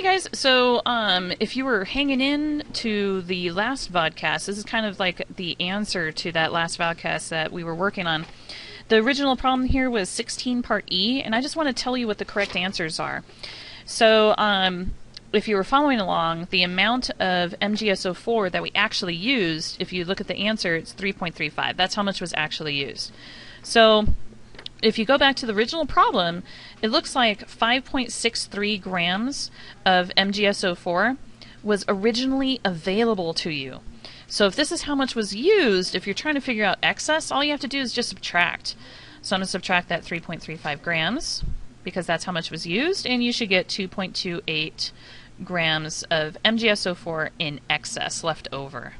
Hey guys, so if you were hanging in to the last vodcast, this is kind of like the answer to that last vodcast that we were working on. The original problem here was 16 part E, and I just want to tell you what the correct answers are. So if you were following along, the amount of MgSO4 that we actually used, if you look at the answer, it's 3.35. That's how much was actually used. So if you go back to the original problem, it looks like 5.63 grams of MgSO4 was originally available to you. So if this is how much was used, if you're trying to figure out excess, all you have to do is just subtract. So I'm going to subtract that 3.35 grams because that's how much was used, and you should get 2.28 grams of MgSO4 in excess left over.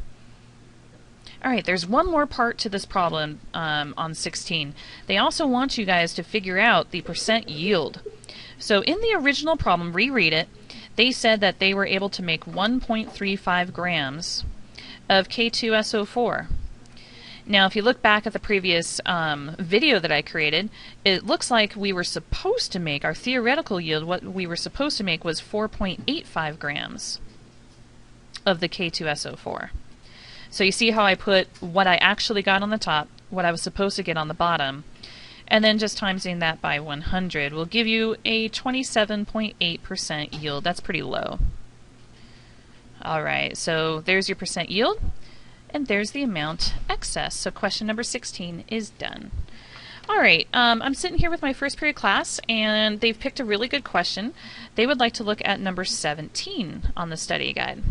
Alright, there's one more part to this problem on 16. They also want you guys to figure out the percent yield. So in the original problem, reread it, they said that they were able to make 1.35 grams of K2SO4. Now if you look back at the previous video that I created, it looks like we were supposed to make, our theoretical yield, what we were supposed to make was 4.85 grams of the K2SO4. So you see how I put what I actually got on the top, what I was supposed to get on the bottom, and then just timesing that by 100 will give you a 27.8% yield. That's pretty low. Alright, so there's your percent yield, and there's the amount excess. So question number 16 is done. Alright, I'm sitting here with my first period class, and they've picked a really good question. They would like to look at number 17 on the study guide.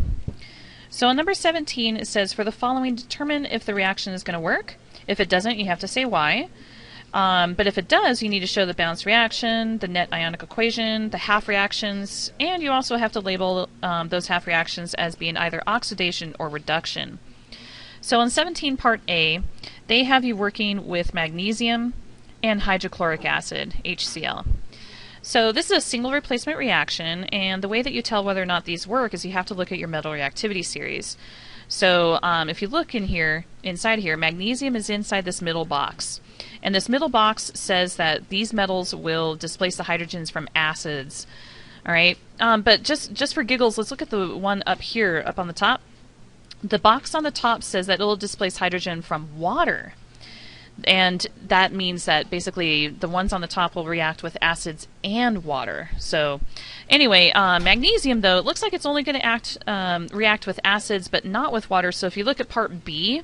So on number 17 it says, for the following, determine if the reaction is going to work. If it doesn't, you have to say why. But if it does, you need to show the balanced reaction, the net ionic equation, the half reactions, and you also have to label those half reactions as being either oxidation or reduction. So on 17 part A, they have you working with magnesium and hydrochloric acid, HCl. So this is a single replacement reaction, and the way that you tell whether or not these work is you have to look at your metal reactivity series. So if you look in here, inside here, magnesium is inside this middle box. And this middle box says that these metals will displace the hydrogens from acids. Alright, but just for giggles, let's look at the one up here, up on the top. The box on the top says that it will displace hydrogen from water. And that means that basically the ones on the top will react with acids and water. So anyway, magnesium though, it looks like it's only going to react with acids but not with water. So if you look at part B,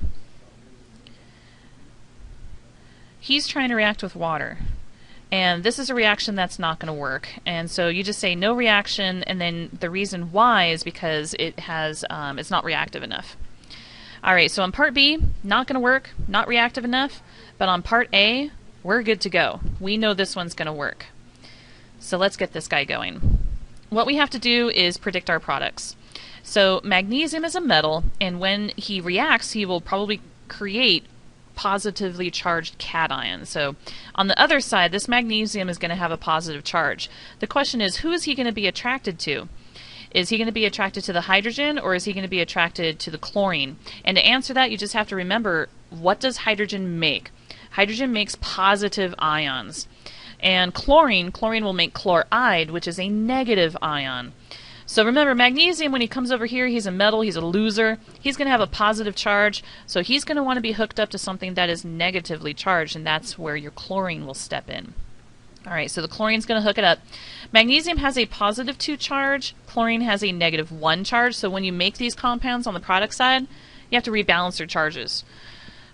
he's trying to react with water. And this is a reaction that's not going to work. And so you just say no reaction, and then the reason why is because it has it's not reactive enough. Alright, so on part B, not going to work, not reactive enough. But on part A, we're good to go. We know this one's going to work. So let's get this guy going. What we have to do is predict our products. So magnesium is a metal, and when he reacts, he will probably create positively charged cations. So on the other side, this magnesium is going to have a positive charge. The question is, who is he going to be attracted to? Is he going to be attracted to the hydrogen, or is he going to be attracted to the chlorine? And to answer that, you just have to remember, what does hydrogen make? Hydrogen makes positive ions. And chlorine will make chloride, which is a negative ion. So remember, magnesium, when he comes over here, he's a metal, he's a loser. He's going to have a positive charge, so he's going to want to be hooked up to something that is negatively charged, and that's where your chlorine will step in. Alright, so the chlorine's going to hook it up. Magnesium has a positive 2 charge, chlorine has a negative 1 charge, so when you make these compounds on the product side, you have to rebalance their charges.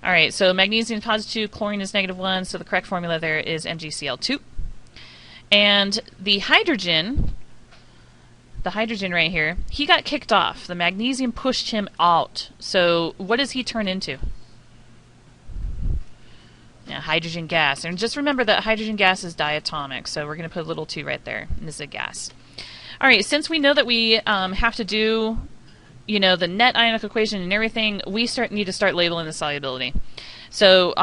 Alright, so magnesium is positive 2, chlorine is negative 1, so the correct formula there is MgCl2. And the hydrogen right here, he got kicked off. The magnesium pushed him out. So what does he turn into? Yeah, hydrogen gas. And just remember that hydrogen gas is diatomic, so we're going to put a little 2 right there. And this is a gas. Alright, since we know that we have to do, you know, the net ionic equation and everything, we need to start labeling the solubility. So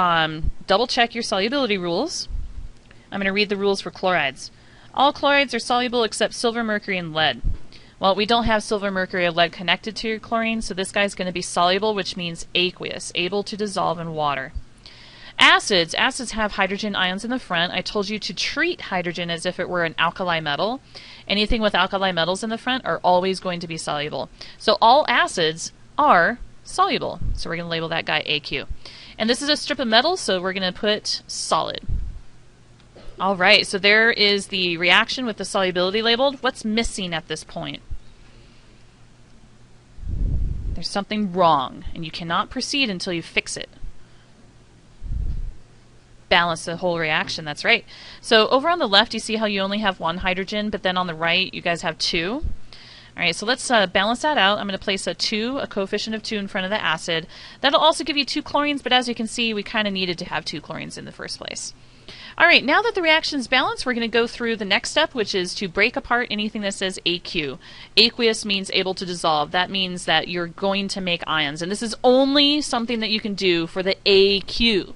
double check your solubility rules. I'm going to read the rules for chlorides. All chlorides are soluble except silver, mercury, and lead. Well, we don't have silver, mercury, or lead connected to your chlorine, so this guy's going to be soluble, which means aqueous, able to dissolve in water. Acids have hydrogen ions in the front. I told you to treat hydrogen as if it were an alkali metal. Anything with alkali metals in the front are always going to be soluble. So all acids are soluble. So we're going to label that guy AQ. And this is a strip of metal, so we're going to put solid. All right, so there is the reaction with the solubility labeled. What's missing at this point? There's something wrong, and you cannot proceed until you fix it. Balance the whole reaction, that's right. So over on the left, you see how you only have one hydrogen, but then on the right, you guys have two. All right, so let's balance that out. I'm going to place a coefficient of 2 in front of the acid. That'll also give you 2 chlorines, but as you can see, we kind of needed to have 2 chlorines in the first place. All right, now that the reaction is balanced, we're going to go through the next step, which is to break apart anything that says AQ. Aqueous means able to dissolve. That means that you're going to make ions, and this is only something that you can do for the AQ.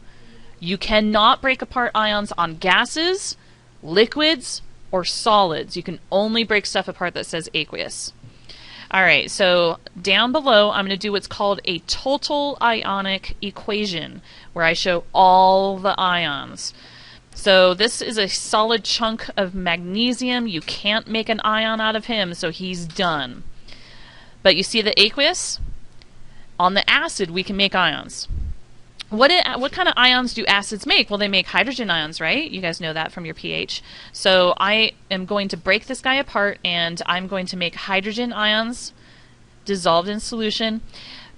You cannot break apart ions on gases, liquids, or solids. You can only break stuff apart that says aqueous. All right, so down below, I'm going to do what's called a total ionic equation, where I show all the ions. So this is a solid chunk of magnesium. You can't make an ion out of him, so he's done. But you see the aqueous? On the acid, we can make ions. What kind of ions do acids make? Well, they make hydrogen ions, right? You guys know that from your pH. So I am going to break this guy apart, and I'm going to make hydrogen ions dissolved in solution.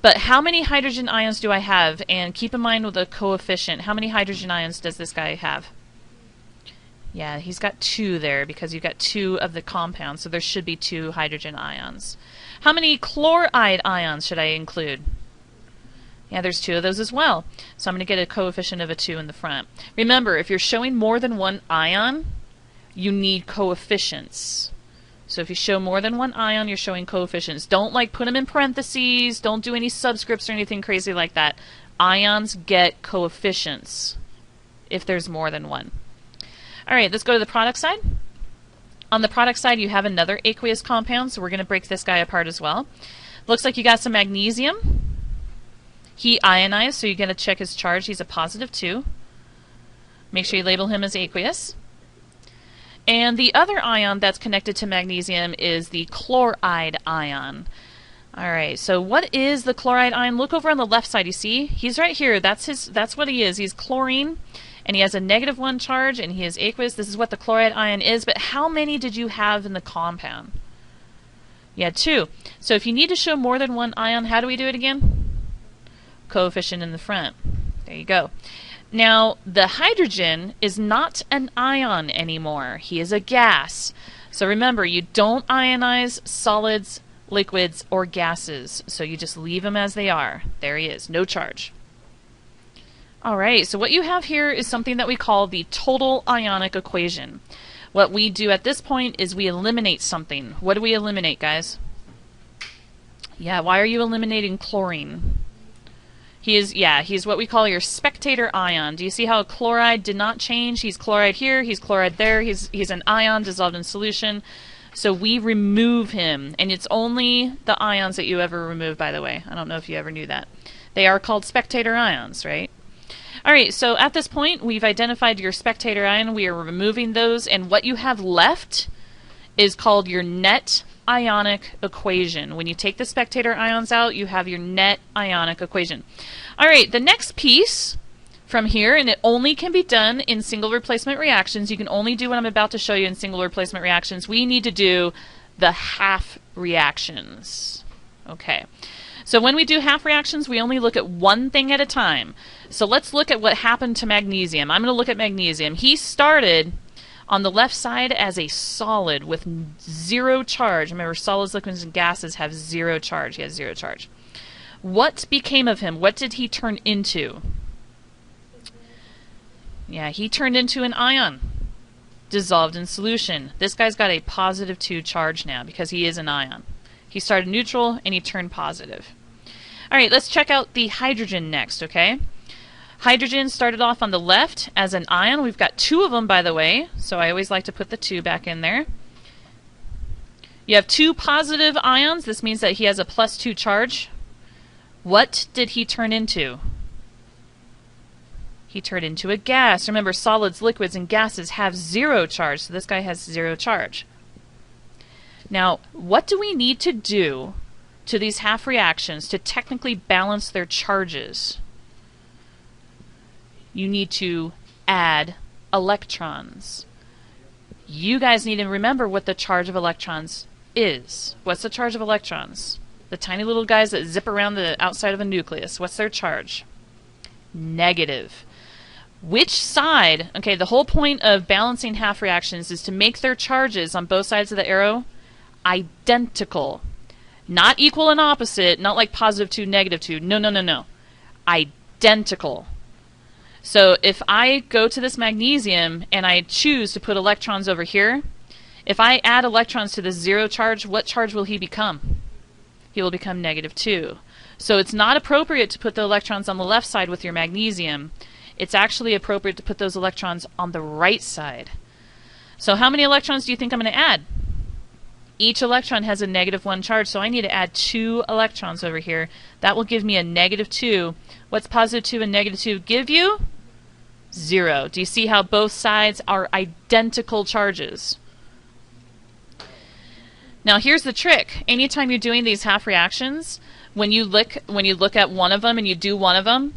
But how many hydrogen ions do I have? And keep in mind with the coefficient, how many hydrogen ions does this guy have? Yeah, he's got 2 there because you've got 2 of the compound, so there should be 2 hydrogen ions. How many chloride ions should I include? Yeah, there's 2 of those as well. So I'm going to get a coefficient of a 2 in the front. Remember, if you're showing more than one ion, you need coefficients. So if you show more than one ion, you're showing coefficients. Don't put them in parentheses. Don't do any subscripts or anything crazy like that. Ions get coefficients if there's more than one. All right, let's go to the product side. On the product side, you have another aqueous compound, so we're going to break this guy apart as well. Looks like you got some magnesium. He ionized, so you're going to check his charge. He's a positive 2. Make sure you label him as aqueous. And the other ion that's connected to magnesium is the chloride ion. All right, so what is the chloride ion? Look over on the left side, you see? He's right here. That's what he is. He's chlorine, and he has a -1 charge, and he is aqueous. This is what the chloride ion is, but how many did you have in the compound? You had 2. So if you need to show more than one ion, how do we do it again? Coefficient in the front. There you go. Now, the hydrogen is not an ion anymore. He is a gas. So remember, you don't ionize solids, liquids, or gases. So you just leave them as they are. There he is, no charge. All right, so what you have here is something that we call the total ionic equation. What we do at this point is we eliminate something. What do we eliminate, guys? Yeah, why are you eliminating chlorine? He's what we call your spectator ion. Do you see how chloride did not change? He's chloride here, he's chloride there, he's an ion dissolved in solution. So we remove him, and it's only the ions that you ever remove, by the way. I don't know if you ever knew that. They are called spectator ions, right? All right, so at this point, we've identified your spectator ion. We are removing those, and what you have left is called your net ionic equation. When you take the spectator ions out, you have your net ionic equation. All right, the next piece from here, and it only can be done in single replacement reactions. You can only do what I'm about to show you in single replacement reactions. We need to do the half reactions. Okay. So when we do half reactions, we only look at one thing at a time. So let's look at what happened to magnesium. I'm going to look at magnesium. He started on the left side as a solid with 0 charge. Remember, solids, liquids, and gases have 0 charge. He has 0 charge. What became of him? What did he turn into? Yeah, he turned into an ion dissolved in solution. This guy's got a positive 2 charge now because he is an ion. He started neutral and he turned positive. All right, let's check out the hydrogen next, okay? Hydrogen started off on the left as an ion. We've got 2 of them, by the way, so I always like to put the 2 back in there. You have 2 positive ions. This means that he has a +2 charge. What did he turn into? He turned into a gas. Remember, solids, liquids, and gases have zero charge, so this guy has zero charge. Now, what do we need to do to these half reactions to technically balance their charges? You need to add electrons. You guys need to remember what the charge of electrons is. What's the charge of electrons? The tiny little guys that zip around the outside of a nucleus. What's their charge? Negative. Which side? Okay, the whole point of balancing half reactions is to make their charges on both sides of the arrow identical. Not equal and opposite, not like positive 2, negative 2. No, no, no, no. Identical. So if I go to this magnesium and I choose to put electrons over here, if I add electrons to this zero charge, what charge will he become? He will become negative 2. So it's not appropriate to put the electrons on the left side with your magnesium. It's actually appropriate to put those electrons on the right side. So how many electrons do you think I'm going to add? Each electron has a negative 1 charge, so I need to add 2 electrons over here. That will give me a negative 2. What's positive 2 and negative 2 give you? 0. Do you see how both sides are identical charges? Now here's the trick. Anytime you're doing these half reactions, when you look at one of them and you do one of them,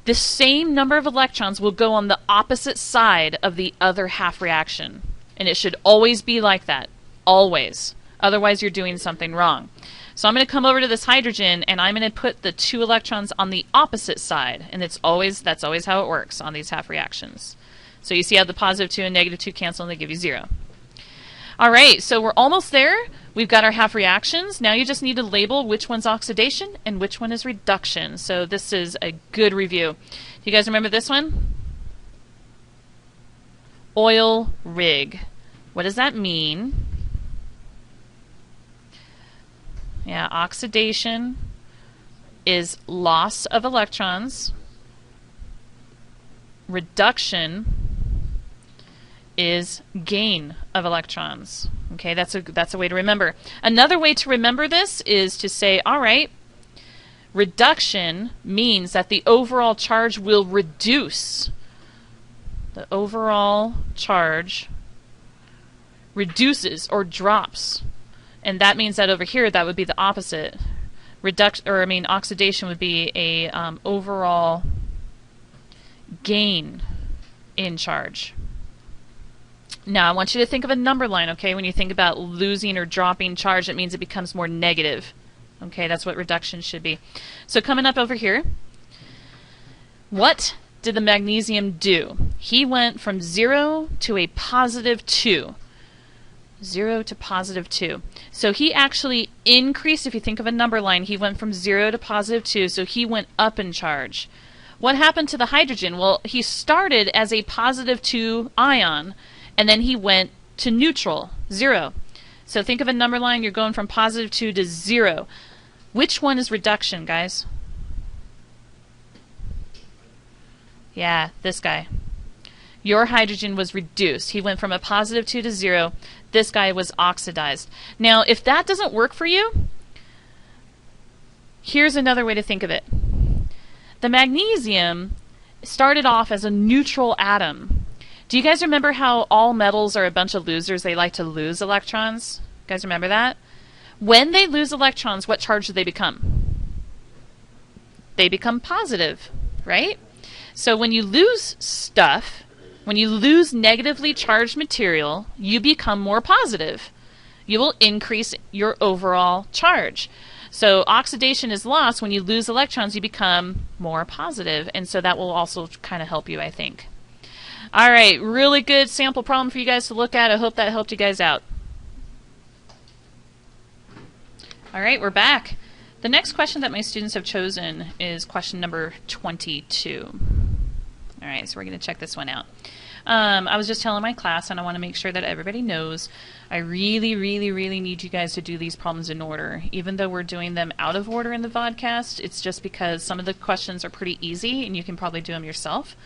the same number of electrons will go on the opposite side of the other half reaction. And it should always be like that. Always. Otherwise you're doing something wrong. So I'm going to come over to this hydrogen and I'm going to put the 2 electrons on the opposite side. And that's always how it works on these half reactions. So you see how the positive 2 and negative 2 cancel and they give you 0. Alright, so we're almost there. We've got our half reactions. Now you just need to label which one's oxidation and which one is reduction. So this is a good review. Do you guys remember this one? Oil rig. What does that mean? Yeah, oxidation is loss of electrons. Reduction is gain of electrons. Okay, that's a way to remember. Another way to remember this is to say, all right, reduction means that the overall charge will reduce. The overall charge reduces or drops. And that means that over here, that would be the opposite. Oxidation would be a overall gain in charge. Now, I want you to think of a number line, okay? When you think about losing or dropping charge, it means it becomes more negative. Okay, that's what reduction should be. So coming up over here, what did the magnesium do? He went from 0 to a positive 2. 0 to positive 2. So he actually increased, if you think of a number line, he went from 0 to positive 2, so he went up in charge. What happened to the hydrogen? Well, he started as a positive 2 ion, and then he went to neutral, 0. So think of a number line, you're going from positive 2 to 0. Which one is reduction, guys? Yeah, this guy. Your hydrogen was reduced. He went from a positive 2 to 0. This guy was oxidized. Now, if that doesn't work for you, here's another way to think of it. The magnesium started off as a neutral atom. Do you guys remember how all metals are a bunch of losers? They like to lose electrons. You guys remember that? When they lose electrons, what charge do they become? They become positive, right? So when you lose stuff, when you lose negatively charged material, you become more positive. You will increase your overall charge. So oxidation is lost. When you lose electrons, you become more positive. And so that will also kind of help you, I think. All right, really good sample problem for you guys to look at. I hope that helped you guys out. All right, we're back. The next question that my students have chosen is question number 22. All right, so we're going to check this one out. I was just telling my class, and I want to make sure that everybody knows, I really, really, really need you guys to do these problems in order. Even though we're doing them out of order in the vodcast, it's just because some of the questions are pretty easy, and you can probably do them yourself.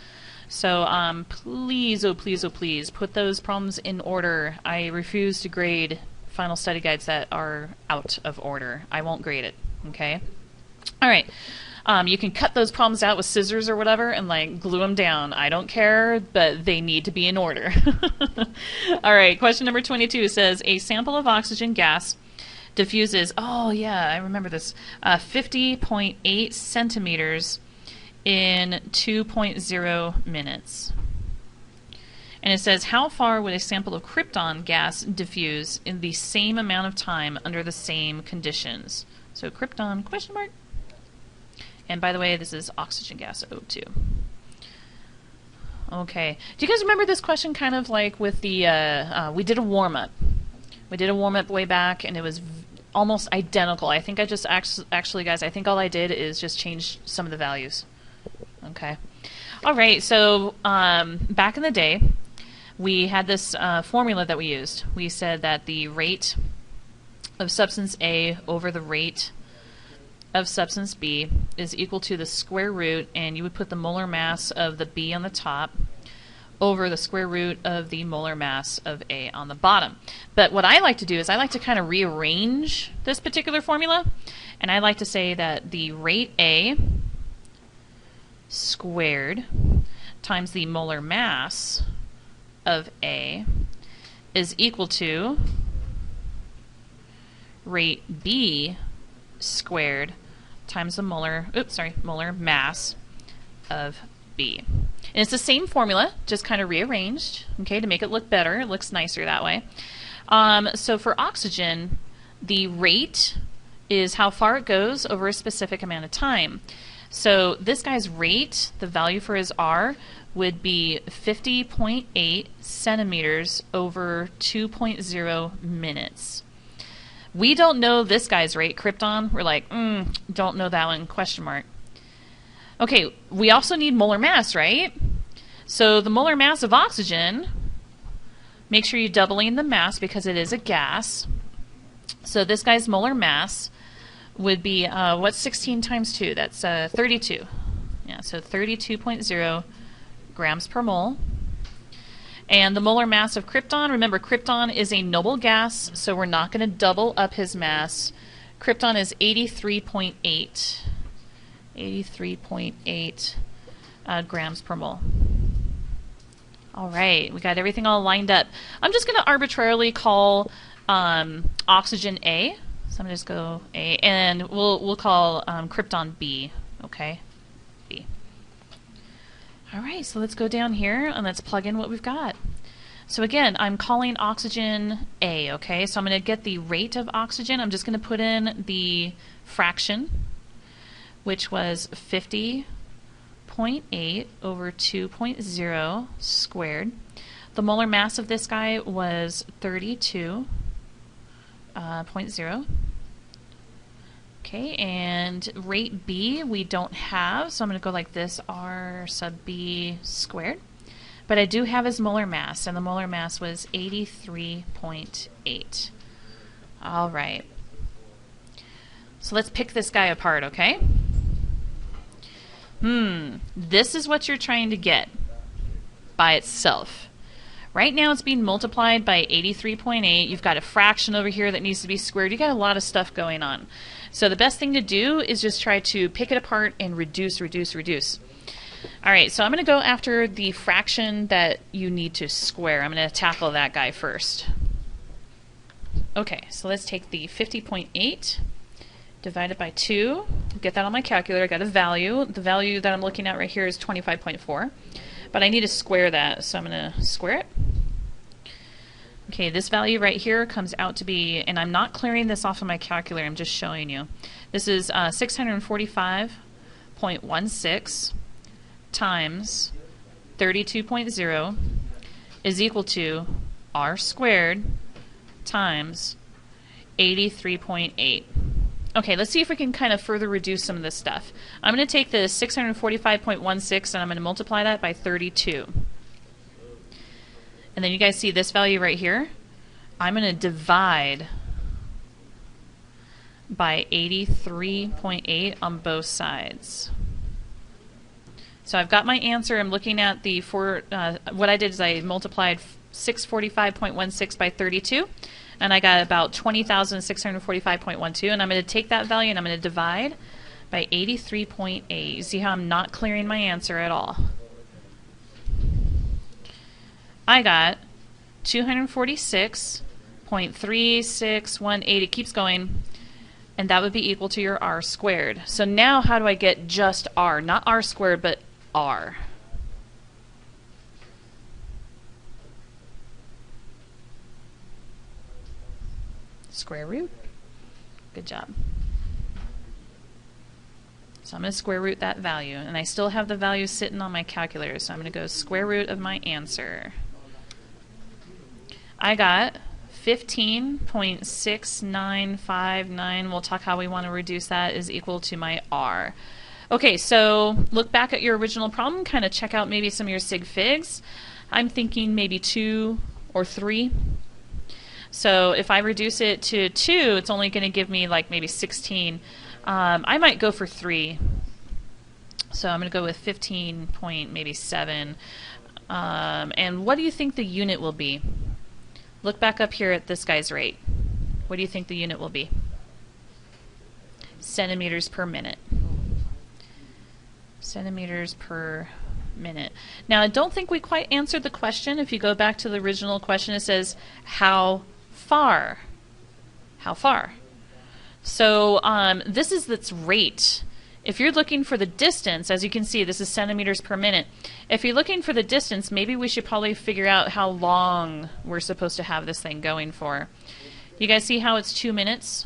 So please, oh please, oh please, put those problems in order. I refuse to grade final study guides that are out of order. I won't grade it, okay? All right. You can cut those problems out with scissors or whatever and like glue them down. I don't care, but they need to be in order. All right, question number 22 says a sample of oxygen gas diffuses, oh yeah, I remember this, 50.8 centimeters in 2.0 minutes. And it says, how far would a sample of krypton gas diffuse in the same amount of time under the same conditions? So krypton, question mark. And by the way, this is oxygen gas, O2. Okay. Do you guys remember this question kind of like with the, we did a warm-up. We did a warm-up way back, and it was almost identical. I think I just actually, guys, I think all I did is just change some of the values. Okay. All right, so back in the day, we had this formula that we used. We said that the rate of substance A over the rate of substance B is equal to the square root, and you would put the molar mass of the B on the top over the square root of the molar mass of A on the bottom. But what I like to do is I like to kind of rearrange this particular formula, and I like to say that the rate A squared times the molar mass of A is equal to rate B squared times the molar mass of B. And it's the same formula, just kind of rearranged, okay, to make it look better. It looks nicer that way. So for oxygen, the rate is how far it goes over a specific amount of time. So this guy's rate, the value for his R, would be 50.8 centimeters over 2.0 minutes. We don't know this guy's rate, krypton. We're like, don't know that one, question mark. Okay, we also need molar mass, right? So the molar mass of oxygen, make sure you're doubling the mass because it is a gas. So this guy's molar mass would be, what's 16 times 2? That's 32. Yeah, so 32.0 grams per mole. And the molar mass of krypton, remember krypton is a noble gas, so we're not going to double up his mass. Krypton is 83.8. 83.8 grams per mole. All right, we got everything all lined up. I'm just going to arbitrarily call oxygen A. So I'm going to just go A, and we'll call krypton B. Okay, B. All right, so let's go down here and let's plug in what we've got. So again, I'm calling oxygen A. Okay, so I'm going to get the rate of oxygen. I'm just going to put in the fraction, which was 50.8 over 2.0 squared. The molar mass of this guy was 32.0. Okay, and rate B we don't have, so I'm going to go like this, R sub B squared. But I do have his molar mass, and the molar mass was 83.8. All right. So let's pick this guy apart, okay? This is what you're trying to get by itself. Right now it's being multiplied by 83.8. You've got a fraction over here that needs to be squared. You've got a lot of stuff going on. So the best thing to do is just try to pick it apart and reduce, reduce, reduce. All right, so I'm going to go after the fraction that you need to square. I'm going to tackle that guy first. Okay, so let's take the 50.8 divided by 2. Get that on my calculator. I got a value. The value that I'm looking at right here is 25.4. But I need to square that, so I'm going to square it. Okay, this value right here comes out to be, and I'm not clearing this off of my calculator, I'm just showing you. This is 645.16 times 32.0 is equal to R squared times 83.8. Okay, let's see if we can kind of further reduce some of this stuff. I'm going to take the 645.16 and I'm going to multiply that by 32. And then you guys see this value right here? I'm going to divide by 83.8 on both sides. So I've got my answer. I'm looking at the what I did is I multiplied 645.16 by 32, and I got about 20,645.12, and I'm going to take that value and I'm going to divide by 83.8. You see how I'm not clearing my answer at all. I got 246.3618. It keeps going. And that would be equal to your r squared. So now how do I get just r? Not r squared, but r. Square root. Good job. So I'm going to square root that value. And I still have the value sitting on my calculator. So I'm going to go square root of my answer. I got 15.6959. We'll talk how we want to reduce that is equal to my r. Okay, so look back at your original problem. Kind of check out maybe some of your sig figs. I'm thinking maybe 2 or 3. So if I reduce it to 2, it's only going to give me like maybe 16. I might go for 3. So I'm going to go with 15.7. And what do you think the unit will be? Look back up here at this guy's rate. What do you think the unit will be? Centimeters per minute. Centimeters per minute. Now, I don't think we quite answered the question. If you go back to the original question, it says, how far? How far? So this is its rate. If you're looking for the distance, as you can see, this is centimeters per minute. If you're looking for the distance, maybe we should probably figure out how long we're supposed to have this thing going for. You guys see how it's 2 minutes?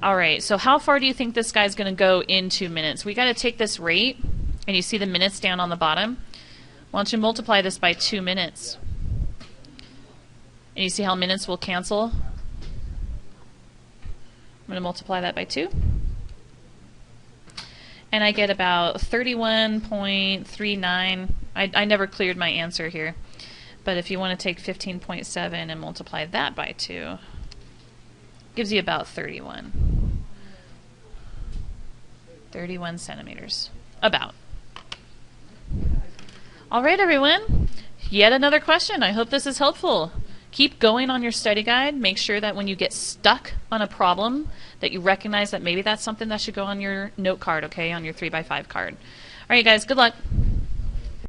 All right, so how far do you think this guy's going to go in 2 minutes? We got to take this rate, and you see the minutes down on the bottom. Why don't you multiply this by 2 minutes? And you see how minutes will cancel? I'm going to multiply that by 2. And I get about 31.39. I never cleared my answer here. But if you want to take 15.7 and multiply that by 2, gives you about 31. 31 centimeters. About. All right, everyone. Yet another question. I hope this is helpful. Keep going on your study guide. Make sure that when you get stuck on a problem that you recognize that maybe that's something that should go on your note card, okay, on your 3x5 card. All right, guys, good luck.